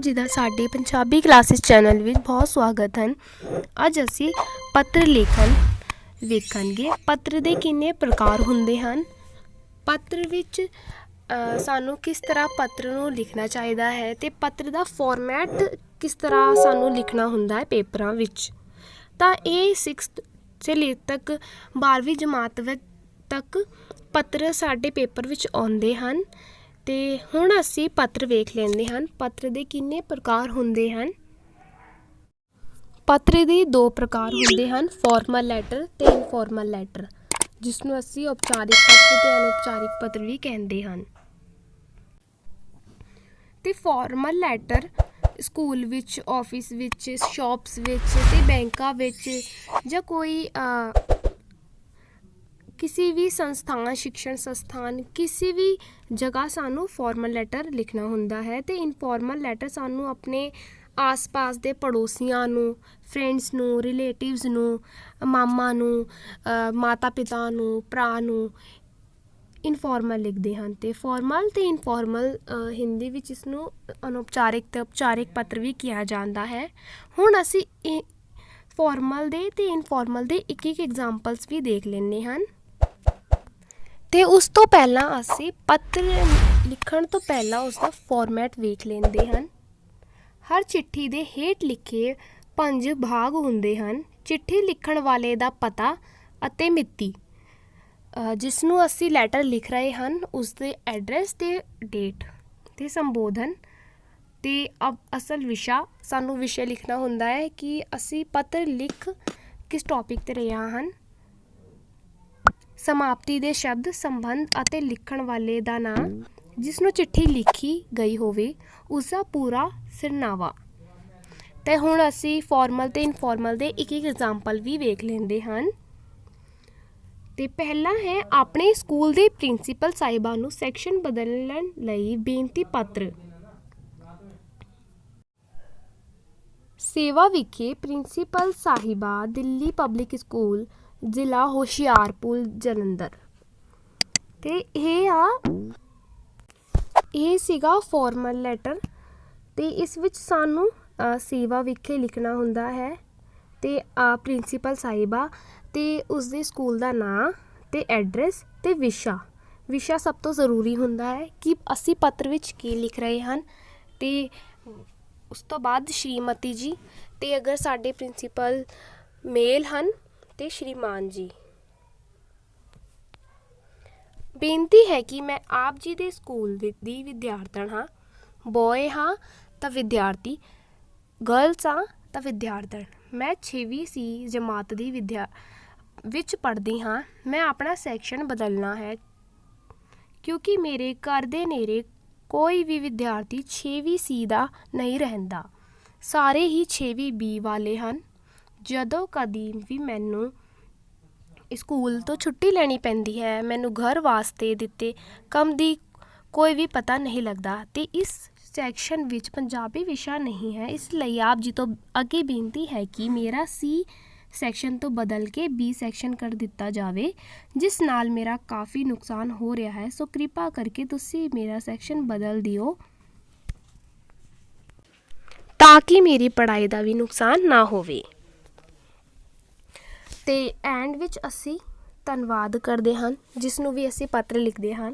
जी का साडे Punjabi classes channel में बहुत स्वागत है। अज असी पत्र लेखन वेखांगे। पत्र के किन्ने प्रकार होंदे हन, पत्र विच सानू किस तरह पत्र नूं लिखना चाहिए है ते पत्र का फॉर्मैट किस तरह सानू लिखना हुंदा है पेपरां विच। तां ये 6th से ले तक 12वीं जमात तक पत्र साडे पेपर विच आउंदे हन। ते हुण असी पत्र वेख लैंदे हन। पत्र दे किन्ने प्रकार हुंदे हन। पत्र दे 2 प्रकार हुंदे हन, फॉर्मल लैटर ते इनफॉर्मल लैटर, जिसनूं असी औपचारिक पत्र ते अनौपचारिक पत्र भी कहंदे हन। ते फॉर्मल लैटर स्कूल विच, ऑफिस विच, शॉप्स विच ते बैंकां विच जां कोई किसी भी संस्थान, शिक्षण संस्थान, किसी भी जगह सानू फॉर्मल लैटर लिखना हुंदा है। ते इनफॉर्मल लैटर सानू अपने आस पास दे पड़ोसियां नू, फ्रेंड्स नू, रिलेटिव्स नू, मामा नू, माता पिता नू, भरा नू इनफॉर्मल लिखते हैं। तो फॉर्मल ते इनफॉर्मल हिंदी विच इसनूं अनौपचारिक ते औपचारिक पत्र भी किया जाता है। हुण असी फॉर्मल दे ते इनफॉर्मल दे एक एग्जाम्पल्स भी देख लैंदे हन। ते उस तो पहला असी पत्र लिखण तो पहला उसका फॉर्मैट वेख लैंदे हन। हर चिट्ठी दे हेठ लिखे 5 भाग हुंदे हन। चिट्ठी लिखण वाले दा पता अते मिति, जिसनूं असी लैटर लिख रहे हैं उसके एड्रैस ते डेट ते संबोधन ते अब असल विशा, सानू विषय लिखना हुंदा है कि असी पत्र लिख किस टॉपिक ते रहे हैं। समाप्ति दे शब्द, संबंध अते लिखण वाले दा नाम, जिसनूं चिट्ठी लिखी गई होवे उसका पूरा सिरनावा। ते हुण असी फॉर्मल ते इनफॉर्मल दे एक एग्जाम्पल भी वेख लैंदे हन। ते पहला है अपने स्कूल दे प्रिंसीपल साहिबा नूं सैक्शन बदलण लई बेनती पत्र। सेवा विखे प्रिंसीपल साहिबा, दिल्ली पब्लिक स्कूल, जिला होशियारपुर, जलंधर। ते ये सीगा फॉर्मल लैटर। ते इस विच सानू सेवा विखे लिखना हुंदा है ते प्रिंसीपल साहिबा ते उसदे स्कूल दा नाम ते एड्रैस ते विशा सब तो ज़रूरी हुंदा है कि असी पत्र विच की लिख रहे हैं। ते उस तो बाद श्रीमती जी, ते अगर साडे प्रिंसीपल मेल हन ते श्रीमान जी। बेनती है कि मैं आप जी दे स्कूल दी विद्यार्थन हाँ। बॉय हाँ तां विद्यार्थी, गर्ल्स हाँ तां विद्यार्थन। मैं 6वीं सी जमात दी विच पढ़दी हाँ। मैं अपना सैक्शन बदलना है क्योंकि मेरे घर दे नेड़े कोई भी विद्यार्थी 6वीं सी दा नहीं रहिंदा, सारे ही 6वीं बी वाले हन। जदों कदी भी मैनू स्कूल तो छुट्टी लैनी पैंदी है, मैनू घर वास्ते दिते कम दी कोई भी पता नहीं लगता। ते इस सैक्शन विच पंजाबी विशा नहीं है, इसलिए आप जी तो अगे बेनती है कि मेरा सी सैक्शन तो बदल के बी सैक्शन कर दिता जावे, जिस नाल मेरा काफ़ी नुकसान हो रहा है। सो कृपा करके तुसी मेरा सैक्शन बदल दिओ ताकि मेरी पढ़ाई का भी नुकसान ना होवे। ते एंड विच असी धन्नवाद करते हैं, जिसनूं भी असी पत्र लिखते हैं।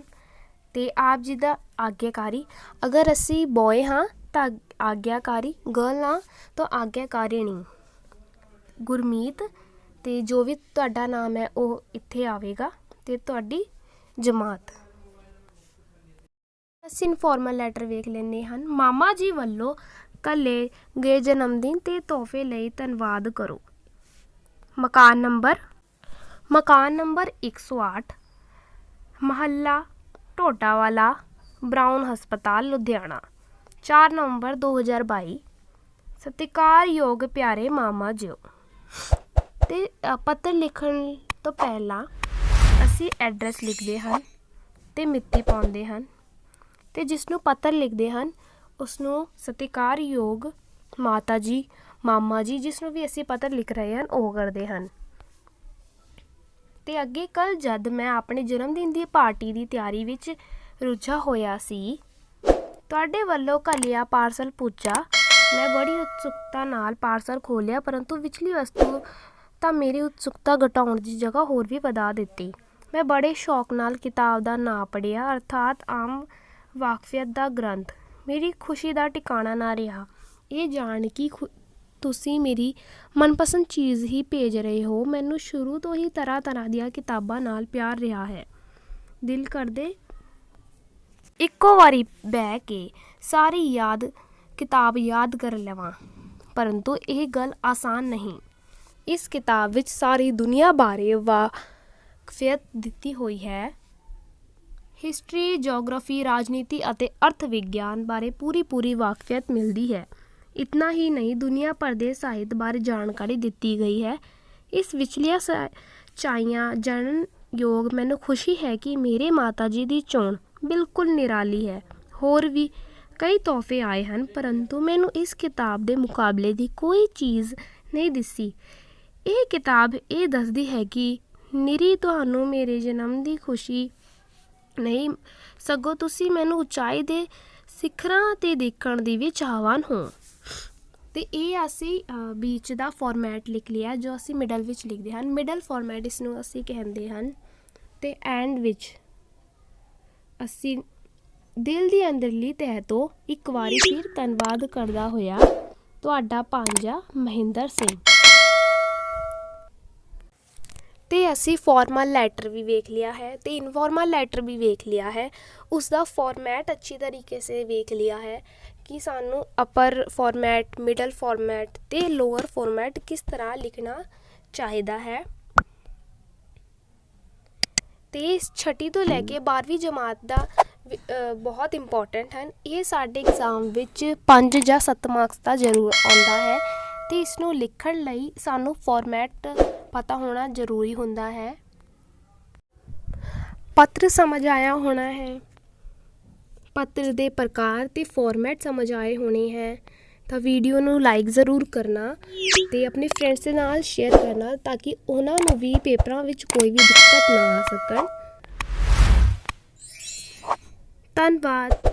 ते आप जी दा आग्याकारी, अगर असी बॉय हाँ तो आग्याकारी, गर्ल हाँ तो आग्याकारिणी। गुरमीत ते जो भी तुहाडा नाम है वो इत्थे आवेगा ते तुहाडी जमात। असी इनफॉर्मल लैटर वेख लैंदे हैं। मामा जी वल्लों घल्ले गए जन्मदिन ते तोहफे लई धन्नवाद करो। मकान नंबर 108, महल्ला टोटावाला, ब्राउन हस्पताल, लुधियाना, 4 नवंबर 2022। सत्कारयोग प्यारे मामा जी। ते पत्र लिखण तो पहला असी एड्रैस लिखते हैं ते मिति पाउंदे हैं। ते जिसनूं पत्र लिखते हैं उसनूं सत्कारयोग माता जी, मामा जी, जिसनूं भी असी पत्र लिख रहे हैं वो करते हैं। ते अगे कल जद मैं अपने जन्मदिन की पार्टी की तैयारी विच रुझा होया सी ਤੁਹਾਡੇ ਵੱਲੋਂ ਘੱਲਿਆ ਪਾਰਸਲ ਪੁੱਜਾ। ਮੈਂ ਬੜੀ ਉਤਸੁਕਤਾ ਨਾਲ ਪਾਰਸਲ ਖੋਲ੍ਹਿਆ, ਪਰੰਤੂ ਵਿਚਲੀ ਵਸਤੂ ਤਾਂ ਮੇਰੀ ਉਤਸੁਕਤਾ ਘਟਾਉਣ ਦੀ ਜਗ੍ਹਾ ਹੋਰ ਵੀ ਵਧਾ ਦਿੱਤੀ। ਮੈਂ ਬੜੇ ਸ਼ੌਕ ਨਾਲ ਕਿਤਾਬ ਦਾ ਨਾਂ ਪੜ੍ਹਿਆ, ਅਰਥਾਤ ਆਮ ਵਾਕਫੀਅਤ ਦਾ ਗ੍ਰੰਥ। ਮੇਰੀ ਖੁਸ਼ੀ ਦਾ ਟਿਕਾਣਾ ਨਾ ਰਿਹਾ, ਇਹ ਜਾਣ ਕਿ ਤੁਸੀਂ ਮੇਰੀ ਮਨਪਸੰਦ ਚੀਜ਼ ਹੀ ਭੇਜ ਰਹੇ ਹੋ। ਮੈਨੂੰ ਸ਼ੁਰੂ ਤੋਂ ਹੀ ਤਰ੍ਹਾਂ ਤਰ੍ਹਾਂ ਦੀਆਂ ਕਿਤਾਬਾਂ ਨਾਲ ਪਿਆਰ ਰਿਹਾ ਹੈ। ਦਿਲ ਕਰਦੇ ਇੱਕੋ ਵਾਰੀ ਬਹਿ ਕੇ ਸਾਰੀ ਕਿਤਾਬ ਯਾਦ ਕਰ ਲਵਾਂ, ਪਰੰਤੂ ਇਹ ਗੱਲ ਆਸਾਨ ਨਹੀਂ। ਇਸ ਕਿਤਾਬ ਵਿੱਚ ਸਾਰੀ ਦੁਨੀਆ ਬਾਰੇ ਵਾਕਫੀਅਤ ਦਿੱਤੀ ਹੋਈ ਹੈ। ਹਿਸਟਰੀ, ਜੀਓਗ੍ਰਾਫੀ, ਰਾਜਨੀਤੀ ਅਤੇ ਅਰਥ ਵਿਗਿਆਨ ਬਾਰੇ ਪੂਰੀ ਵਾਕਫੀਅਤ ਮਿਲਦੀ ਹੈ। ਇਤਨਾ ਹੀ ਨਹੀਂ, ਦੁਨੀਆ ਭਰ ਦੇ ਸਾਹਿਤ ਬਾਰੇ ਜਾਣਕਾਰੀ ਦਿੱਤੀ ਗਈ ਹੈ। ਇਸ ਵਿਚਲੀਆਂ ਸੱਚਾਈਆਂ ਜਾਣਨ ਯੋਗ ਮੈਨੂੰ ਖੁਸ਼ੀ ਹੈ ਕਿ ਮੇਰੇ ਮਾਤਾ ਜੀ ਦੀ ਚੋਣ ਬਿਲਕੁਲ ਨਿਰਾਲੀ ਹੈ। ਹੋਰ ਵੀ ਕਈ ਤੋਹਫੇ ਆਏ ਹਨ, ਪਰੰਤੂ ਮੈਨੂੰ ਇਸ ਕਿਤਾਬ ਦੇ ਮੁਕਾਬਲੇ ਦੀ ਕੋਈ ਚੀਜ਼ ਨਹੀਂ ਦਿਸੀ। ਇਹ ਕਿਤਾਬ ਇਹ ਦੱਸਦੀ ਹੈ ਕਿ ਨਿਰੀ ਤੁਹਾਨੂੰ ਮੇਰੇ ਜਨਮ ਦੀ ਖੁਸ਼ੀ ਨਹੀਂ, ਸਗੋਂ ਤੁਸੀਂ ਮੈਨੂੰ ਉਚਾਈ ਦੇ ਸਿਖਰਾਂ 'ਤੇ ਦੇਖਣ ਦੀ ਵੀ ਚਾਹਵਾਨ ਹੋ। ਅਤੇ ਇਹ ਅਸੀਂ ਵਿੱਚ ਦਾ ਫੋਰਮੈਟ ਲਿਖ ਲਿਆ, ਜੋ ਅਸੀਂ ਮਿਡਲ ਵਿੱਚ ਲਿਖਦੇ ਹਨ। ਮਿਡਲ ਫੋਰਮੈਟ ਇਸ ਨੂੰ ਅਸੀਂ ਕਹਿੰਦੇ ਹਨ। ਅਤੇ ਐਂਡ ਵਿੱਚ ਅਸੀਂ ਦਿਲ ਦੀ ਅੰਦਰਲੀ ਤਹਿ ਤੋਂ ਇੱਕ ਵਾਰੀ ਫਿਰ ਧੰਨਵਾਦ ਕਰਦਾ ਹੋਇਆ ਤੁਹਾਡਾ ਭਾਂਜਾ ਮਹਿੰਦਰ ਸਿੰਘ। ਅਤੇ ਅਸੀਂ ਫਾਰਮਲ ਲੈਟਰ ਵੀ ਵੇਖ ਲਿਆ ਹੈ ਅਤੇ ਇਨਫਾਰਮਲ ਲੈਟਰ ਵੀ ਵੇਖ ਲਿਆ ਹੈ। ਉਸ ਦਾ ਫੋਰਮੈਟ ਅੱਛੀ ਤਰੀਕੇ ਸੇ ਵੇਖ ਲਿਆ ਹੈ ਕਿ ਸਾਨੂੰ ਅਪਰ ਫੋਰਮੈਟ, ਮਿਡਲ ਫੋਰਮੈਟ ਅਤੇ ਲੋਅਰ ਫੋਰਮੈਟ ਕਿਸ ਤਰ੍ਹਾਂ ਲਿਖਣਾ ਚਾਹੀਦਾ ਹੈ। ਅਤੇ 6ਵੀਂ ਤੋਂ ਲੈ ਕੇ 12ਵੀਂ ਜਮਾਤ ਦਾ ਬਹੁਤ ਇੰਪੋਰਟੈਂਟ ਹਨ। ਇਹ ਸਾਡੇ ਐਗਜ਼ਾਮ ਵਿੱਚ 5 ਜਾਂ 7 ਮਾਰਕਸ ਦਾ ਜ਼ਰੂਰ ਆਉਂਦਾ ਹੈ ਅਤੇ ਇਸ ਨੂੰ ਲਿਖਣ ਲਈ ਸਾਨੂੰ ਫੋਰਮੈਟ ਪਤਾ ਹੋਣਾ ਜ਼ਰੂਰੀ ਹੁੰਦਾ ਹੈ। ਪੱਤਰ ਸਮਝ ਆਇਆ ਹੋਣਾ ਹੈ, ਪੱਤਰ ਦੇ ਪ੍ਰਕਾਰ ਅਤੇ ਫੋਰਮੈਟ ਸਮਝ ਆਏ ਹੋਣੇ ਹੈ ਤਾਂ ਵੀਡੀਓ ਨੂੰ ਲਾਈਕ ਜ਼ਰੂਰ ਕਰਨਾ ਅਤੇ ਆਪਣੇ ਫਰੈਂਡਸ ਦੇ ਨਾਲ ਸ਼ੇਅਰ ਕਰਨਾ, ਤਾਂ ਕਿ ਉਹਨਾਂ ਨੂੰ ਵੀ ਪੇਪਰਾਂ ਵਿੱਚ ਕੋਈ ਵੀ ਦਿੱਕਤ ਨਾ ਆ ਸਕਣ। ਧੰਨਵਾਦ।